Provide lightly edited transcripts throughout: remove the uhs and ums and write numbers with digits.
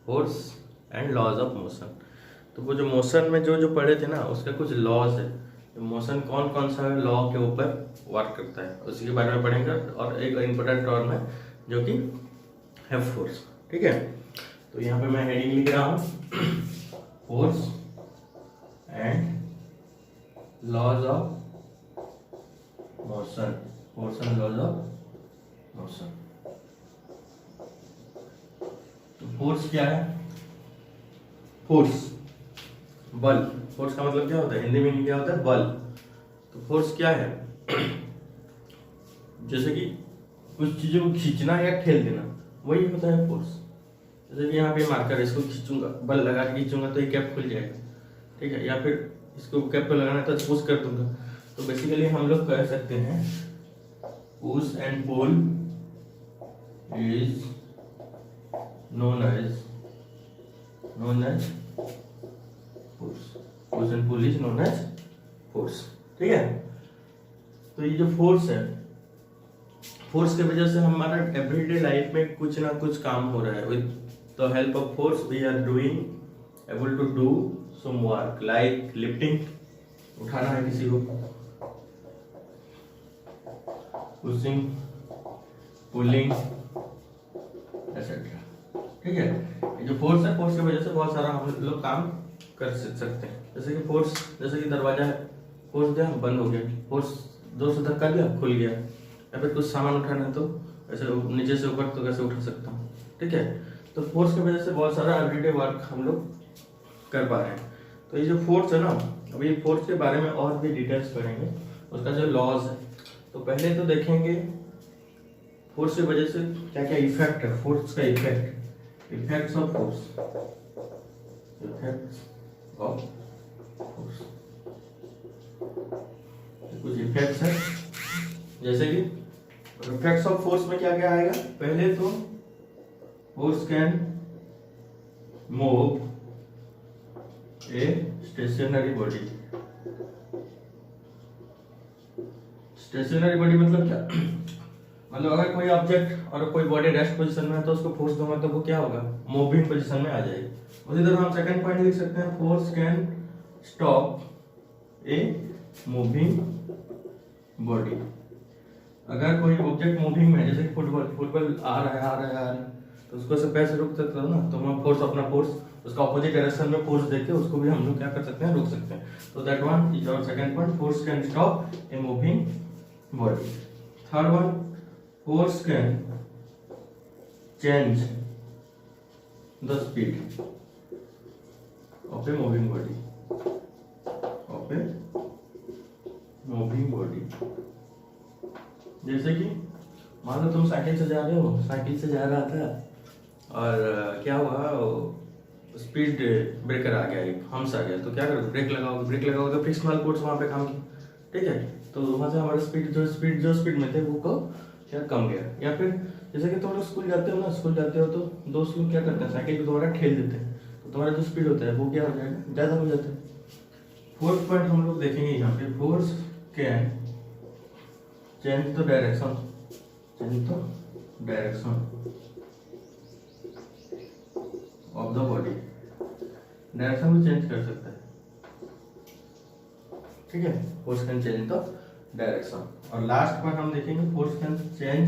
Force and laws of motion. तो वो जो मोशन में जो जो पढ़े थे ना, उसका कुछ लॉज है। मोशन कौन कौन सा लॉ के ऊपर वर्क करता है उसी के बारे में पढ़ेंगे। और एक इम्पोर्टेंट टर्म है जो कि है फोर्स। ठीक है, तो यहाँ पे मैं हेडिंग लिख रहा हूँ force and laws of motion. Force and laws of motion. तो फोर्स क्या है? फोर्स बल। फोर्स का मतलब क्या होता है? हिंदी में क्या होता है? बल। तो फोर्स क्या है? जैसे कि कुछ चीजों को खींचना या ठेल देना, वही होता है फोर्स। जैसे कि यहाँ पे मार्कर, इसको खींचूंगा, बल लगा के खींचूंगा तो ये कैप खुल जाएगा। ठीक है, या फिर इसको कैप पे लगाना है तो पुश कर दूंगा। तो बेसिकली हम लोग कह सकते हैं push and pull is known as force. Push and pull is known as force. ठीक है, तो ये जो फोर्स है, फोर्स की वजह से हमारा एवरीडे लाइफ में कुछ ना कुछ काम हो रहा है। With the help of force we are doing able to do some work like lifting, उठाना है किसी को, पुशिंग, पुलिंग एटसेट्रा। ठीक है, ये जो फोर्स है, फोर्स की वजह से बहुत सारा हम लोग काम कर सकते हैं। जैसे कि फोर्स, जैसे कि दरवाजा है, फोर्स दिया बंद हो गया, फोर्स जोर से धक्का दिया खुल गया। या फिर कुछ सामान उठाना है तो ऐसे नीचे से ऊपर तो कैसे उठा सकता हूँ। ठीक है, तो फोर्स की वजह से बहुत सारा एवरीडे वर्क हम लोग कर पा रहे हैं। तो ये जो फोर्स है ना, अभी फोर्स के बारे में और भी डिटेल्स पढ़ेंगे, उसका जो लॉज है। तो पहले तो देखेंगे फोर्स की वजह से क्या क्या इफेक्ट है, फोर्स का effect, effects of force, effects of force. कुछ इफेक्ट्स है, जैसे कि इफेक्ट्स ऑफ फोर्स में क्या क्या आएगा। पहले तो force can move a stationary body. Stationary body मतलब क्या? मतलब अगर कोई ऑब्जेक्ट और कोई बॉडी रेस्ट पोजीशन में है तो उसको फोर्स दूंगा तो वो क्या होगा? मूविंग पोजीशन में आ जाएगी। उसी तरह हम सेकंड पॉइंट लिख सकते हैं, force can stop a moving body. अगर कोई ऑब्जेक्ट मूविंग में, जैसे फुटबॉल आ रहा है तो उसको से पैसे रोक सकते हो ना, तो हम फोर्स, अपना फोर्स उसका ऑपोजिट डायरेक्शन में फोर्स देके उसको भी हम लोग क्या कर सकते हैं? रोक सकते हैं। तो that one is our second point, force can stop a moving body. Third one, force can change the speed of a moving body, of a moving body. जैसे कि मान लो तुम साइकिल से जा रहे हो, साइकिल से जा रहा था और क्या हुआ, स्पीड ब्रेकर आ गया, एक हम्स आ गया, तो क्या करोगे? ब्रेक लगाओगे तो फिक्स वाला फोर्स वहां पे काम किया। ठीक है, तो वहां से हमारा स्पीड में थे वो को क्या कम गया। या फिर जैसे कि तुम लोग स्कूल जाते हो ना, स्कूल जाते हो तो दोस्त लोग क्या करते हैं? साइकिल को तुम्हारा ठेल देते हैं, तो तुम्हारा जो स्पीड होता है वो क्या हो जाएगा? ज्यादा हो जाता है। फोर्थ पॉइंट हम लोग देखेंगे यहाँ पे, force can change the direction, of the body. Direction को चेंज कर सकता है। ठीक है, force can change the direction. और लास्ट पॉइंट हम देखेंगे, force can change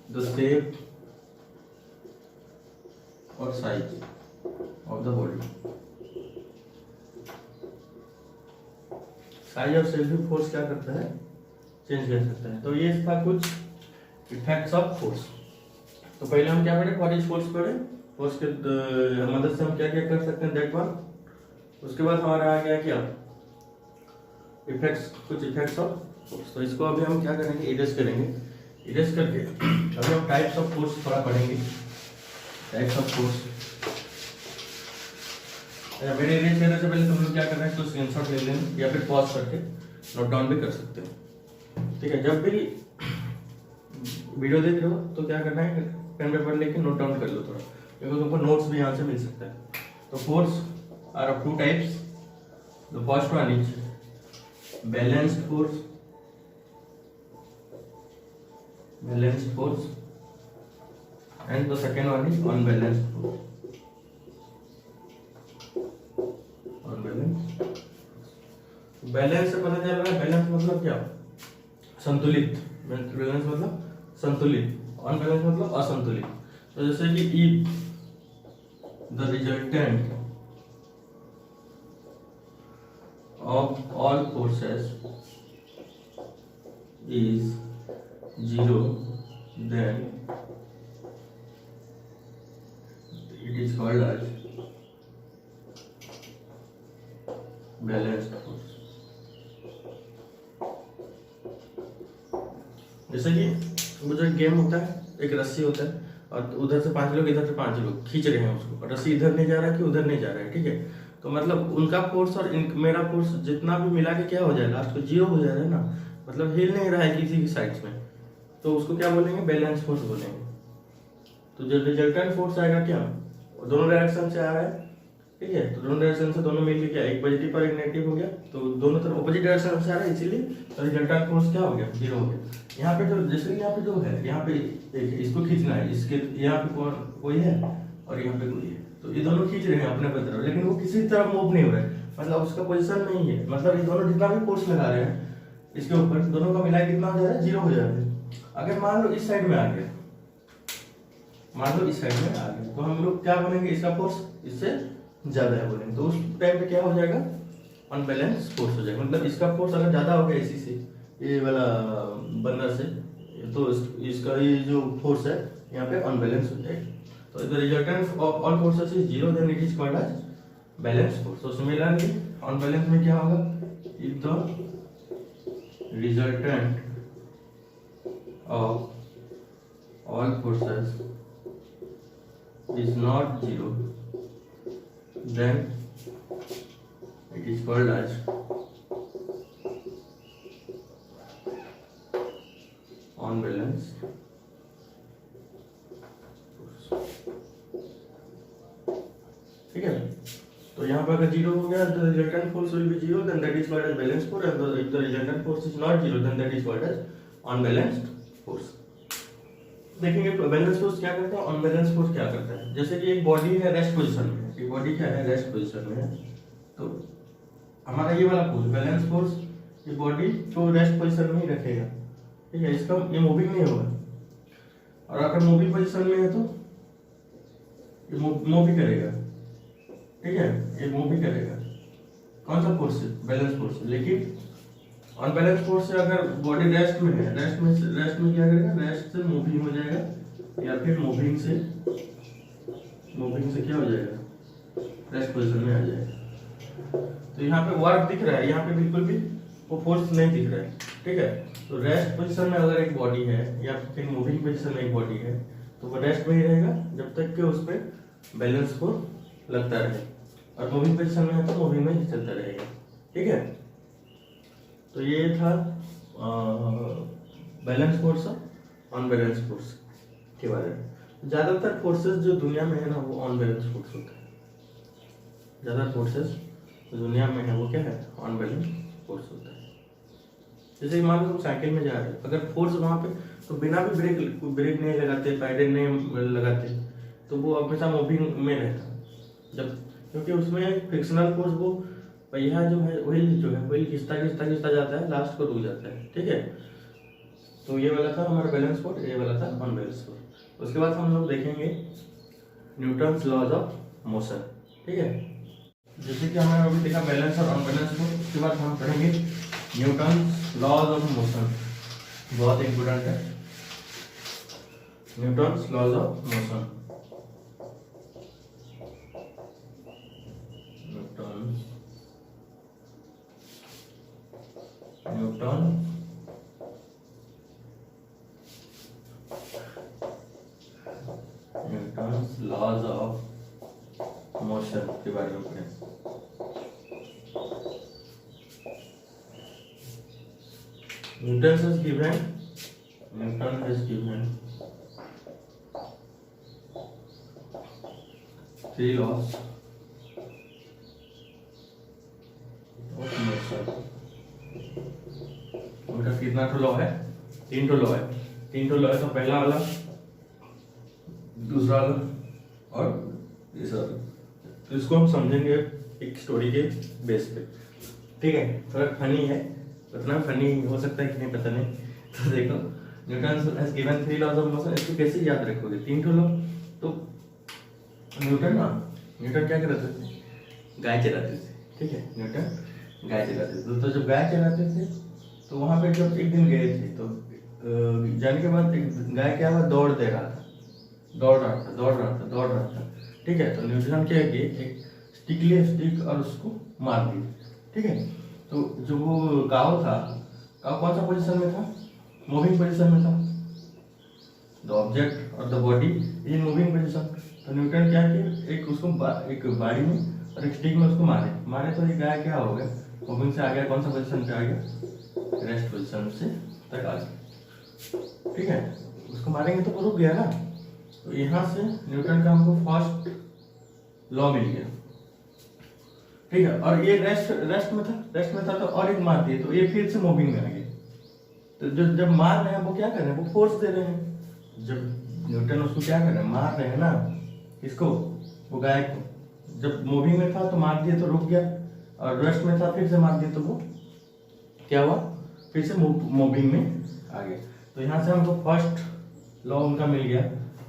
the shape और size of the body. Size और शेप भी फोर्स क्या करता है? चेंज कर सकता है। तो ये था कुछ इफेक्ट्स ऑफ फोर्स। तो पहले हम क्या पढ़े? व्हाट इज फोर्स पढ़े, फोर्स के मदद से हम क्या क्या कर सकते हैं, दैट वन। उसके बाद हमारा आ गया क्या? इफेक्ट्स, कुछ इफेक्ट्स ऑफ फोर्स। तो इसको अभी हम क्या करेंगे? इरेज करेंगे। इरेज करके अभी हम टाइप्स ऑफ फोर्स थोड़ा पढ़ेंगे, टाइप्स ऑफ फोर्स। मेरे इरेज करने से पहले तुम लोग क्या करना है, तो स्क्रीनशॉट ले लेना या फिर पॉज करके नोट डाउन भी कर सकते हो। ठीक है, जब भी वीडियो देख रहे हो तो क्या करना है, पेन पेपर लेके नोट डाउन कर लो थोड़ा, क्योंकि तुमको नोट्स भी यहाँ से मिल सकता है। तो force are of two types. The first one is balanced force, balanced force, and the second one is unbalanced force. Unbalanced. Balance से पता चल रहा है, बैलेंस मतलब क्या? संतुलित। बैलेंस मतलब संतुलित, अनबैलेंस मतलब असंतुलित। तो जैसे कि if the resultant of all forces is 0, then it is called as balanced force। जैसे कि वो जो गेम होता है, एक रस्सी होता है और उधर से 5 लोग, इधर से 5 लोग खींच रहे हैं उसको, और रस्सी इधर नहीं जा रहा है कि उधर नहीं जा रहा है, ठीक है। तो मतलब उनका फोर्स और मेरा फोर्स जितना भी मिला के क्या हो जाए, लास्ट को 0 हो जाएगा ना, मतलब हिल नहीं रहा है किसी की साइड में, तो उसको क्या बोलेंगे? बैलेंस फोर्स बोलेंगे। तो जो रिजल्टेंट फोर्स आएगा क्या, दोनों डायरेक्शन से आ रहा है, ठीक है। तो दोनों डायरेक्शन से दोनों मिलके क्या, एक पॉजिटिव और एक नेगेटिव हो गया, तो दोनों तरफ ऑपोजिट डायरेक्शन से आ रहा है, इसीलिए रिजल्टेंट फोर्स क्या हो गया? 0 हो गया। यहाँ पे जो जैसे यहाँ पे जो है, यहाँ पे एक इसको खींचना है, इसके यहाँ पे कोई है और यहाँ पे कोई है, तो ये दोनों खींच रहे हैं अपने तरफ, लेकिन वो किसी तरफ मूव नहीं हो रहा है, मतलब उसका पोजीशन नहीं है, मतलब ये दोनों जितना भी फोर्स लगा रहे हैं इसके ऊपर, दोनों का मिला कितना हो जा रहा है? 0 हो जा रहा है। अगर मान लो इस साइड में आ गया, मान लो इस साइड में आ गया, तो हम लोग क्या बोलेंगे? इसका फोर्स इससे ज्यादा है बोलेंगे, तो उस टाइम पे क्या हो जाएगा? अनबैलेंस फोर्स हो जाएगा। मतलब इसका फोर्स अगर ज्यादा हो गया इसी से, ये वाला बंदर से, तो इसका ये जो फोर्स है यहाँ पे अनबैलेंस हो जाएगा। तो the resultant of all forces is 0, then it is called as balance force. तो सिमिलरली अनबैलेंस में क्या होगा? If the resultant of all forces is not 0, then it is called as unbalanced force। ठीक है, तो यहाँ पर अगर 0 हो गया, the resultant force will be 0, then that is called as balanced force, and if the resultant force is not 0, then that is called as unbalanced force। देखेंगे तो बैलेंस फोर्स क्या करता है, अनबैलेंस फोर्स क्या करता है। जैसे कि एक बॉडी है रेस्ट पोजीशन में, एक बॉडी क्या है? रेस्ट पोजीशन में है, तो हमारा ये वाला फोर्स बैलेंस फोर्स, ये बॉडी को रेस्ट पोजीशन में ही रखेगा, ठीक है, इसका ये मूविंग नहीं होगा। और अगर मूविंग पोजीशन में है तो ये मूव भी करेगा, ठीक है, ये मूव भी करेगा। कौन सा फोर्स है? Balance force. लेकिन अनबैलेंस फोर्स से अगर बॉडी रेस्ट में है, रेस्ट में क्या करेगा? रेस्ट से मूविंग हो जाएगा, या फिर मूविंग से क्या हो जाएगा? रेस्ट पोजीशन में आ जाएगा। तो यहाँ पे वर्क दिख रहा है, यहाँ पे बिल्कुल भी वो फोर्स नहीं दिख रहा है, ठीक है। तो रेस्ट पोजीशन में अगर एक बॉडी है या फिर मूविंग पोजीशन में एक बॉडी है, तो वो रेस्ट में ही रहेगा जब तक कि उस पर बैलेंस फोर्स लगता रहे, और मूविंग पोजीशन में है तो मूविंग में ही चलता रहेगा, ठीक है। तो ये था बैलेंस फोर्स और अनबैलेंस फोर्स के बारे में। ज़्यादातर फोर्सेस जो दुनिया में है ना, वो अनबैलेंस फोर्स होता है। ज़्यादा फोर्सेस जो दुनिया में है वो क्या है? अनबैलेंस फोर्स होता है। जैसे मान लो तुम साइकिल में जा रहे हो, अगर फोर्स वहाँ पे तो बिना भी ब्रेक नहीं लगाते, पैडल नहीं लगाते, तो वो हमेशा मूविंग में रहता, जब क्योंकि उसमें फ्रिक्शनल फोर्स, वो पहिया जो है व्हील खिंचता जाता है, लास्ट को रुक जाता है, ठीक है। तो ये वाला था हमारा बैलेंस फोर्स, ये वाला था अनबैलेंस फोर्स। उसके बाद हम लोग देखेंगे न्यूटन्स लॉज ऑफ मोशन, ठीक है। जैसे कि हमने अभी देखा बैलेंस और अनबैलेंस फोर्स, उसके बाद हम पढ़ेंगे न्यूटन्स लॉज ऑफ मोशन, बहुत इंपोर्टेंट है। Newton's laws of motion, Newton's laws of motion के बारे में पढ़ें। Newton has given 3 laws of motion। उनका कितना लॉ है? 3 लॉ है। तीन टो लॉ है, तो पहला वाला, दूसरा वाला और तीसरा वाला। तो इसको हम समझेंगे एक स्टोरी के बेस पे, ठीक है। थोड़ा फनी है, उतना फनी हो सकता है कि नहीं पता नहीं। तो देखो, Newton has given 3 laws of motion. इसको कैसे याद रखोगे? 3 लॉ। तो न्यूटन क्या करते थे? गाय चराते थे, ठीक है। न्यूटन गाय चराते थे। तो जब गाय चराते थे तो वहां पे जब एक दिन गए थे तो जाने के बाद एक गाय क्या हुआ, दौड़ रहा था, ठीक है। तो न्यूटन क्या किए, एक स्टिक लिए, स्टिक और उसको मार दिए, ठीक है। तो जो वो काव था, काव कौन सा पोजीशन में था? मूविंग पोजीशन में था। द ऑब्जेक्ट और the body in moving position. तो न्यूटन क्या किए, एक उसको एक बाड़ी में और एक स्टिक में उसको मारे तो ये गाय क्या हो गया, मूविंग से आ गया, कौन सा पोजीशन पे आ गया, रेस्ट पोजीशन से तक आ गया, ठीक है। उसको मारेंगे तो वो रुक गया ना। तो यहाँ से न्यूटन का हमको फर्स्ट लॉ मिल गया, ठीक है। और ये रेस्ट में था तो और एक मार दिए तो ये फिर से मूविंग में आ गया। तो जो जब मार रहे हैं वो क्या कर रहे हैं, वो फोर्स दे रहे हैं। जब न्यूटन उसको क्या कर रहे हैं, मार रहे हैं ना, इसको, वो गाय को। जब मूविंग में था तो मार दिए तो रुक गया, और रेस्ट में था फिर से मार दिए तो वो क्या हुआ, फिर से मूविंग में आ गया। तो यहाँ से हमको फर्स्ट लॉ उनका मिल गया।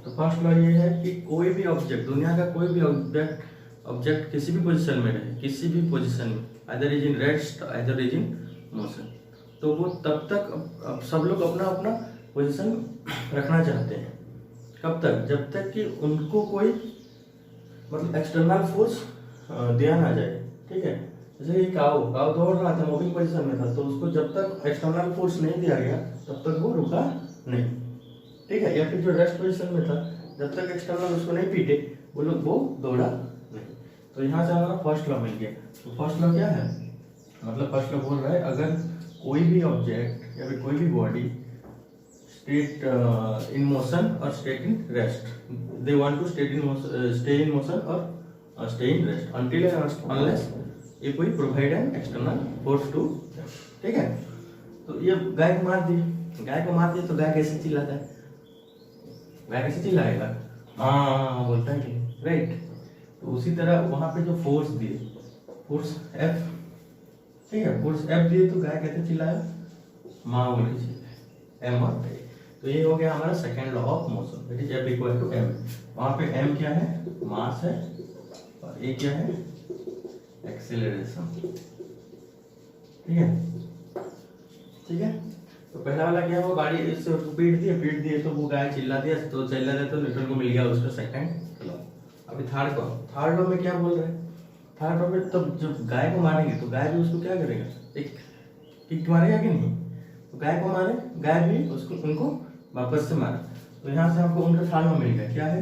तो फर्स्ट लॉ ये है कि कोई भी ऑब्जेक्ट, दुनिया का कोई भी ऑब्जेक्ट किसी भी पोजीशन में रहे, किसी भी पोजीशन में, either is in rest either is in motion, तो वो तब तक, अब सब लोग अपना अपना पोजीशन रखना चाहते हैं। कब तक? जब तक कि उनको कोई मतलब एक्सटर्नल फोर्स दिया ना जाए, ठीक है। जैसे ये काव दौड़ रहा था, मूविंग पोजीशन में था, तो उसको जब तक एक्सटर्नल फोर्स नहीं दिया गया तब तक वो रुका नहीं, ठीक है। या फिर जो रेस्ट पोजीशन में था, जब तक एक्सटर्नल उसको नहीं पीटे वो दौड़ा नहीं। तो यहाँ से हमारा फर्स्ट लॉ मिल गया। तो फर्स्ट लॉ क्या है, मतलब फर्स्ट लॉ बोल रहा है, अगर कोई भी ऑब्जेक्ट या फिर कोई भी बॉडी स्टेट इन मोशन और state in rest, they want to stay in motion और stay in rest until unless ये कोई provide an external force to, ठीक है। तो ये गाय को मार दिए तो गाय कैसे चिल्लाता है, गाय कैसे चिल्लाएगा, हाँ बोलता है कि, राइट। तो उसी तरह वहां पे जो फोर्स दिए, फोर्स F, ठीक है, फोर्स F दिए तो गाय कैसे चिल्लाया, माँ बोली चिल्लाए, M और A। तो ये हो गया हमारा second law of motion, that is F equal to M। वहां पे M क्या है, मास है, और A क्या है, एक्सेलरेशन, ठीक है। तो पहला वाला क्या हुआ, गाड़ी इससे पीट दिए तो वो गाय चिल्ला दिया तो न्यूटन को मिल गया उसका सेकंड लॉ। अभी थर्ड लॉ में क्या बोल रहे हैं, थर्ड लॉ में तब जब गाय को मारेंगे तो गाय भी उसको क्या करेगा, एक किक मारेगा कि नहीं, तो गाय को मारे, गाय भी उसको उनको वापस से मारे। तो यहाँ से हमको उनका थर्ड लॉ मिल गया, क्या है,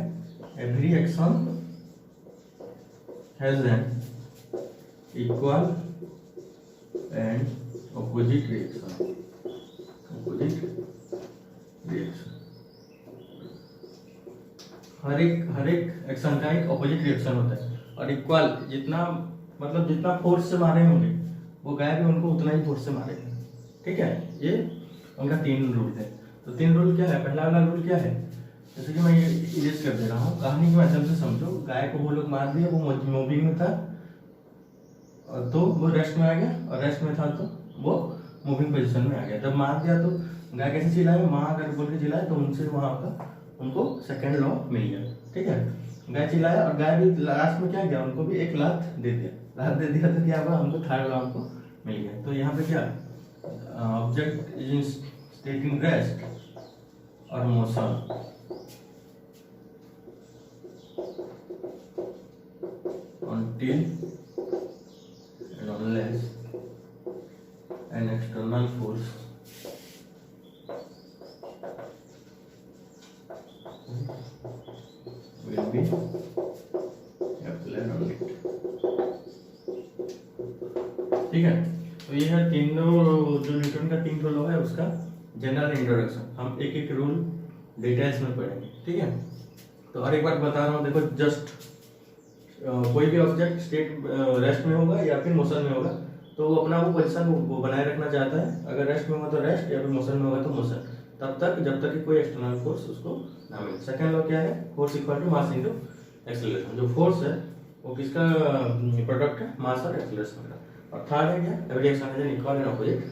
every action has an equal and opposite reaction, हर एक एक्शन का एक ऑपोजिट रिएक्शन होता है, और इक्वल, जितना फोर्स से मारे होंगे वो गाय भी उनको उतना ही फोर्स से मारेगा, ठीक है। ये उनका 3 रूल है। तो 3 रूल क्या है, पहला वाला रूल क्या है, जैसे कि मैं ये इरेज कर दे रहा हूँ, कहानी के माध्यम से समझो। गाय को वो लोग मार दिए, वो मूविंग में था तो वो रेस्ट में आ गया, और रेस्ट में था तो वो मूविंग पोजीशन में आ गया। जब मार दिया तो गाय कैसे चिल्लाए, माँ अगर बोल के चिल्लाए, तो उनसे वहाँ का उनको सेकंड लॉ मिल गया, ठीक है। गाय चिल्लाया और गाय भी लास्ट में क्या किया, उनको भी एक लात दे दिया तो क्या हुआ, हमको थर्ड लॉ हमको मिल गया। तो यहाँ पे क्या, object is in state in rest और motion until and unless an external force will be applied on it, ठीक है। तो ये है तीनों जो न्यूटन का 3 लॉ है उसका जनरल इंट्रोडक्शन। हम एक एक रूल डिटेल्स में पढ़ेंगे, ठीक है। तो और एक बार बता रहा हूँ, देखो, जस्ट कोई भी ऑब्जेक्ट स्टेट रेस्ट में होगा या फिर मोशन में होगा तो वो अपना वो पोजीशन वो बनाए रखना चाहता है। अगर रेस्ट में होगा तो रेस्ट, या फिर मोशन में होगा तो मोशन। तब तक जब तक कि कोई एक्सटर्नल फोर्स उसको ना मिले। सेकंड लॉ क्या है, force equal to mass into acceleration. जो फोर्स है वो किसका प्रोडक्ट है, मास और एक्सेलरेशन का। और थर्ड है क्या, every action has an equal and opposite